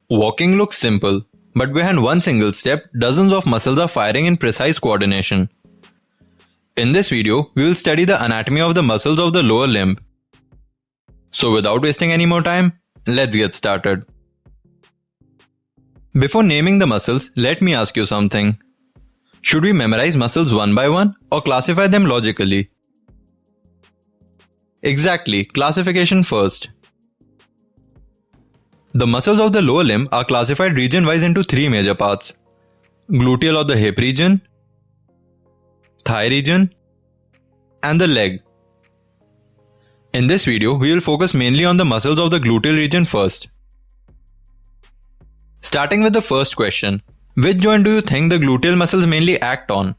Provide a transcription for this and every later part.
Walking looks simple, but behind one single step, dozens of muscles are firing in precise coordination. In this video, we will study the anatomy of the muscles of the lower limb. So without wasting any more time, let's get started. Before naming the muscles, let me ask you something. Should we memorize muscles one by one or classify them logically? Exactly, classification first. The muscles of the lower limb are classified region-wise into three major parts: gluteal or the hip region, thigh region, and the leg. In this video, we will focus mainly on the muscles of the gluteal region first. Starting with the first question, which joint do you think the gluteal muscles mainly act on?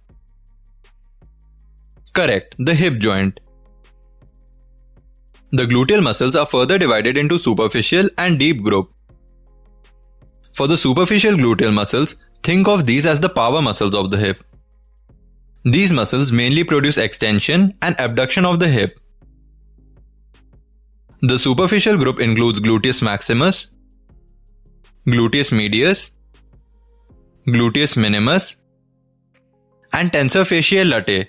Correct, the hip joint. The gluteal muscles are further divided into superficial and deep group. For the superficial gluteal muscles, think of these as the power muscles of the hip. These muscles mainly produce extension and abduction of the hip. The superficial group includes Gluteus Maximus, Gluteus Medius, Gluteus Minimus, and Tensor Fasciae Latae.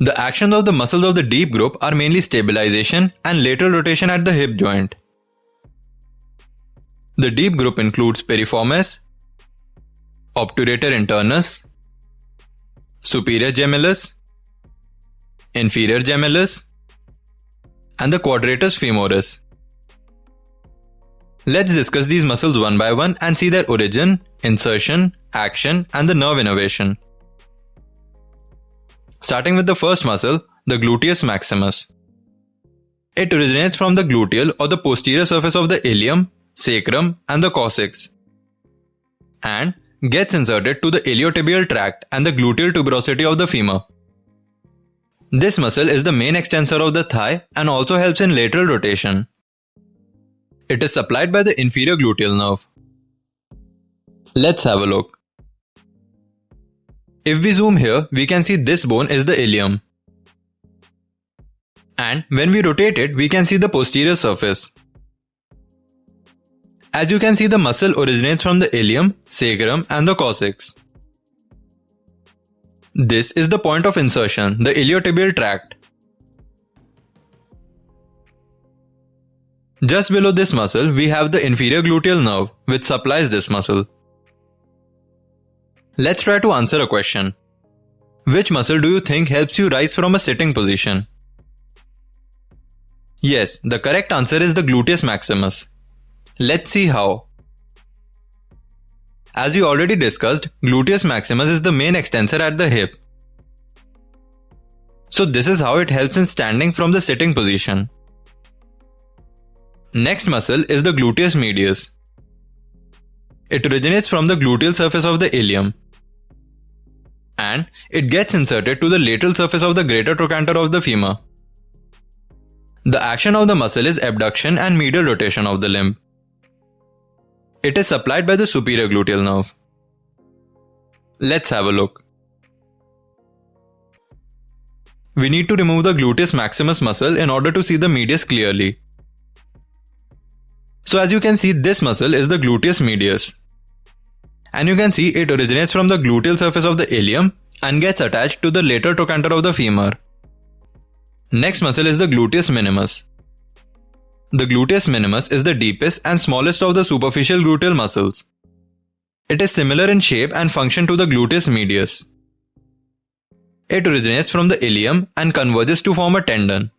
The actions of the muscles of the deep group are mainly stabilization and lateral rotation at the hip joint. The deep group includes Piriformis, Obturator Internus, superior gemellus, inferior gemellus, and the Quadratus Femoris. Let's discuss these muscles one by one and see their origin, insertion, action, and the nerve innervation. Starting with the first muscle, the Gluteus Maximus. It originates from the gluteal or the posterior surface of the ilium, sacrum, and the coccyx, and gets inserted to the iliotibial tract and the gluteal tuberosity of the femur. This muscle is the main extensor of the thigh and also helps in lateral rotation. It is supplied by the inferior gluteal nerve. Let's have a look. If we zoom here, we can see this bone is the ilium. And when we rotate it, we can see the posterior surface. As you can see, the muscle originates from the ilium, sacrum, and the coccyx. This is the point of insertion, the iliotibial tract. Just below this muscle, we have the inferior gluteal nerve, which supplies this muscle. Let's try to answer a question. Which muscle do you think helps you rise from a sitting position? Yes, the correct answer is the Gluteus Maximus. Let's see how. As we already discussed, Gluteus Maximus is the main extensor at the hip. So this is how it helps in standing from the sitting position. Next muscle is the Gluteus Medius. It originates from the gluteal surface of the ilium, and it gets inserted to the lateral surface of the greater trochanter of the femur. The action of the muscle is abduction and medial rotation of the limb. It is supplied by the superior gluteal nerve. Let's have a look. We need to remove the Gluteus Maximus muscle in order to see the medius clearly. So as you can see, this muscle is the Gluteus Medius. And you can see it originates from the gluteal surface of the ilium and gets attached to the lateral trochanter of the femur. Next muscle is the Gluteus Minimus. The Gluteus Minimus is the deepest and smallest of the superficial gluteal muscles. It is similar in shape and function to the Gluteus Medius. It originates from the ilium and converges to form a tendon,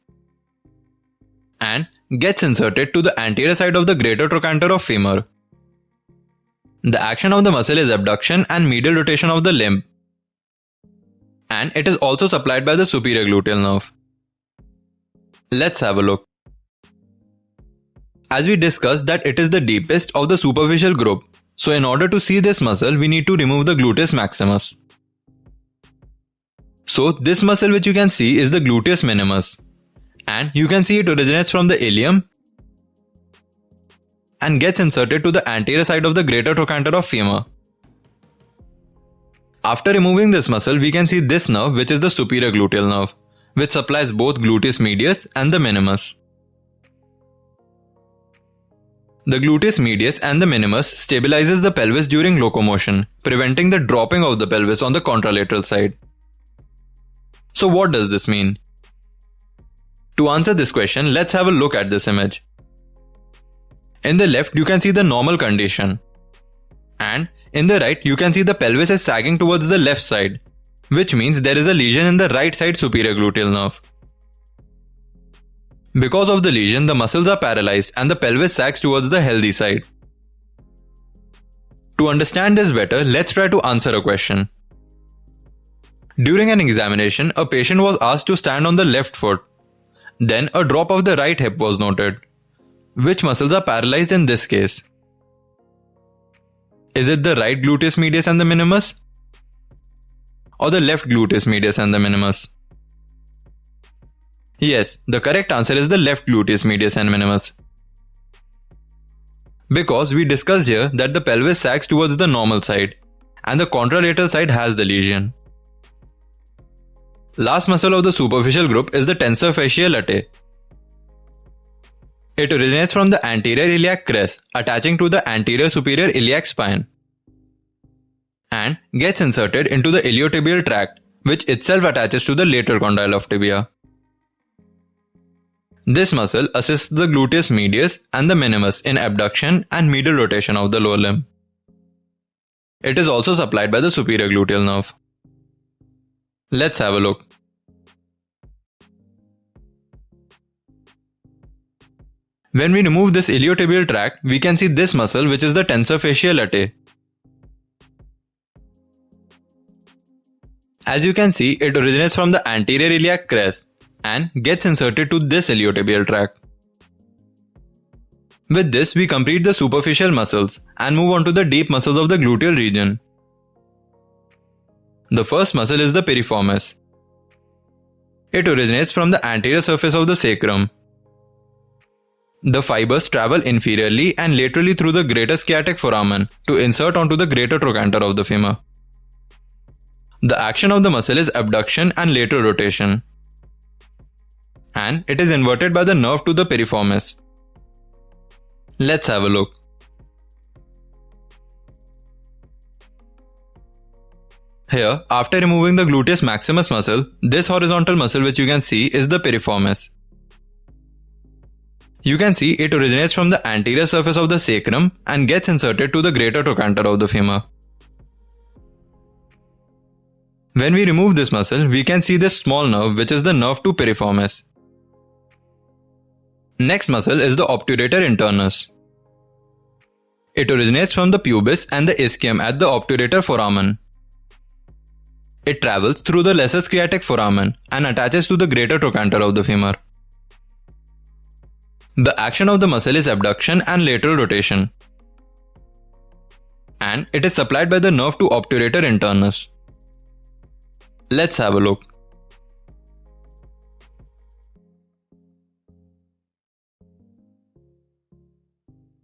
and gets inserted to the anterior side of the greater trochanter of femur. The action of the muscle is abduction and medial rotation of the limb, and it is also supplied by the superior gluteal nerve. Let's have a look. As we discussed that it is the deepest of the superficial group, so in order to see this muscle, we need to remove the Gluteus Maximus. So this muscle which you can see is the Gluteus Minimus, and you can see it originates from the ilium and gets inserted to the anterior side of the greater trochanter of femur. After removing this muscle, we can see this nerve, which is the superior gluteal nerve, which supplies both Gluteus Medius and the Minimus. The gluteus medius and the minimus stabilizes the pelvis during locomotion, preventing the dropping of the pelvis on the contralateral side. So what does this mean? To answer this question, let's have a look at this image. In the left, you can see the normal condition. And in the right, you can see the pelvis is sagging towards the left side, which means there is a lesion in the right side superior gluteal nerve. Because of the lesion, the muscles are paralyzed and the pelvis sags towards the healthy side. To understand this better, let's try to answer a question. During an examination, a patient was asked to stand on the left foot. Then a drop of the right hip was noted. Which muscles are paralyzed in this case? Is it the right gluteus medius and the minimus? Or the left gluteus medius and the minimus? Yes, the correct answer is the left gluteus medius and minimus. Because we discussed here that the pelvis sags towards the normal side and the contralateral side has the lesion. Last muscle of the superficial group is the tensor fasciae latae. It originates from the anterior iliac crest attaching to the anterior superior iliac spine and gets inserted into the iliotibial tract, which itself attaches to the lateral condyle of tibia. This muscle assists the gluteus medius and the minimus in abduction and medial rotation of the lower limb. It is also supplied by the superior gluteal nerve. Let's have a look. When we remove this iliotibial tract, we can see this muscle, which is the tensor fasciae latae. As you can see, it originates from the anterior iliac crest and gets inserted to this iliotibial tract. With this, we complete the superficial muscles and move on to the deep muscles of the gluteal region. The first muscle is the piriformis. It originates from the anterior surface of the sacrum. The fibers travel inferiorly and laterally through the greater sciatic foramen to insert onto the greater trochanter of the femur. The action of the muscle is abduction and lateral rotation, and it is inverted by the nerve to the piriformis. Let's have a look. Here, after removing the gluteus maximus muscle, this horizontal muscle which you can see is the piriformis. You can see it originates from the anterior surface of the sacrum and gets inserted to the greater trochanter of the femur. When we remove this muscle, we can see this small nerve which is the nerve to piriformis. Next muscle is the obturator internus. It originates from the pubis and the ischium at the obturator foramen. It travels through the lesser sciatic foramen and attaches to the greater trochanter of the femur. The action of the muscle is abduction and lateral rotation, and it is supplied by the nerve to obturator internus. Let's have a look.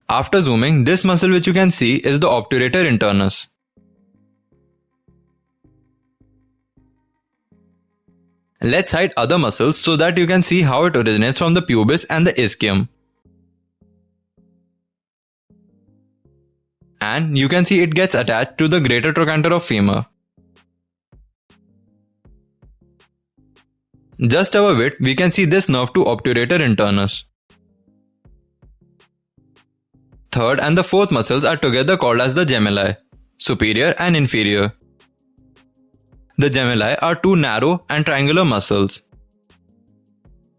After zooming, this muscle which you can see is the obturator internus. Let's hide other muscles so that you can see how it originates from the pubis and the ischium. And you can see it gets attached to the greater trochanter of femur. Just above it, we can see this nerve to obturator internus. Third and the fourth muscles are together called as the gemelli, superior and inferior. The gemelli are two narrow and triangular muscles.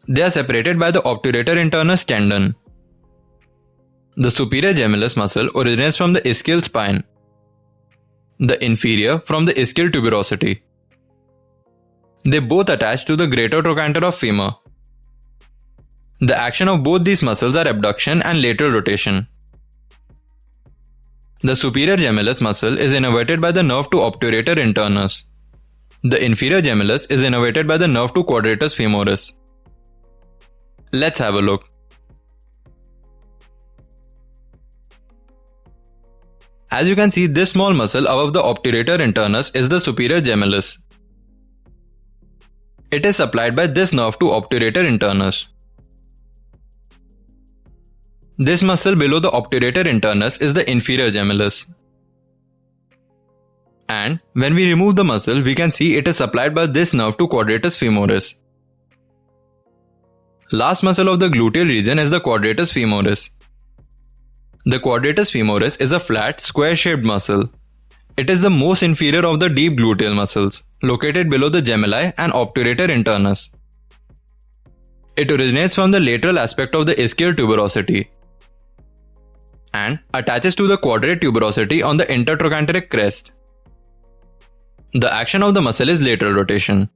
They are separated by the obturator internus tendon. The superior gemellus muscle originates from the ischial spine. The inferior from the ischial tuberosity. They both attach to the greater trochanter of femur. The action of both these muscles are abduction and lateral rotation. The superior gemellus muscle is innervated by the nerve to obturator internus. The inferior gemellus is innervated by the nerve to Quadratus femoris. Let's have a look. As you can see, this small muscle above the obturator internus is the superior gemellus. It is supplied by this nerve to obturator internus. This muscle below the obturator internus is the inferior gemellus. And when we remove the muscle, we can see it is supplied by this nerve to Quadratus femoris. Last muscle of the gluteal region is the Quadratus femoris. The Quadratus femoris is a flat, square-shaped muscle. It is the most inferior of the deep gluteal muscles, located below the Gemelli and Obturator internus. It originates from the lateral aspect of the ischial tuberosity and attaches to the quadrate tuberosity on the intertrochanteric crest. The action of the muscle is lateral rotation,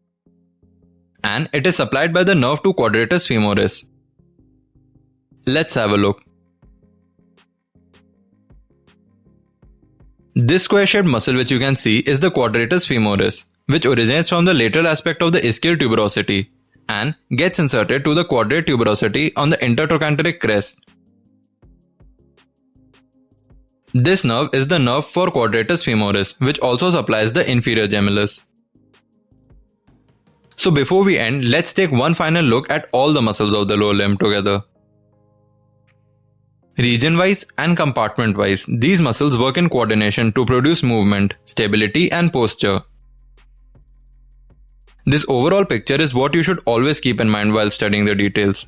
and it is supplied by the nerve to Quadratus femoris. Let's have a look. This square-shaped muscle which you can see is the Quadratus femoris, which originates from the lateral aspect of the ischial tuberosity and gets inserted to the quadrate tuberosity on the intertrochanteric crest. This nerve is the nerve for Quadratus femoris, which also supplies the inferior gemellus. So before we end, let's take one final look at all the muscles of the lower limb together. Region-wise and compartment-wise, these muscles work in coordination to produce movement, stability and posture. This overall picture is what you should always keep in mind while studying the details.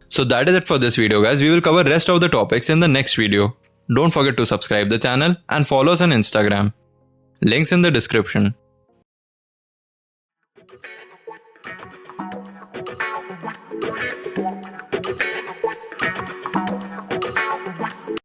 So that is it for this video guys. We will cover rest of the topics in the next video. Don't forget to subscribe the channel and follow us on Instagram. Links in the description.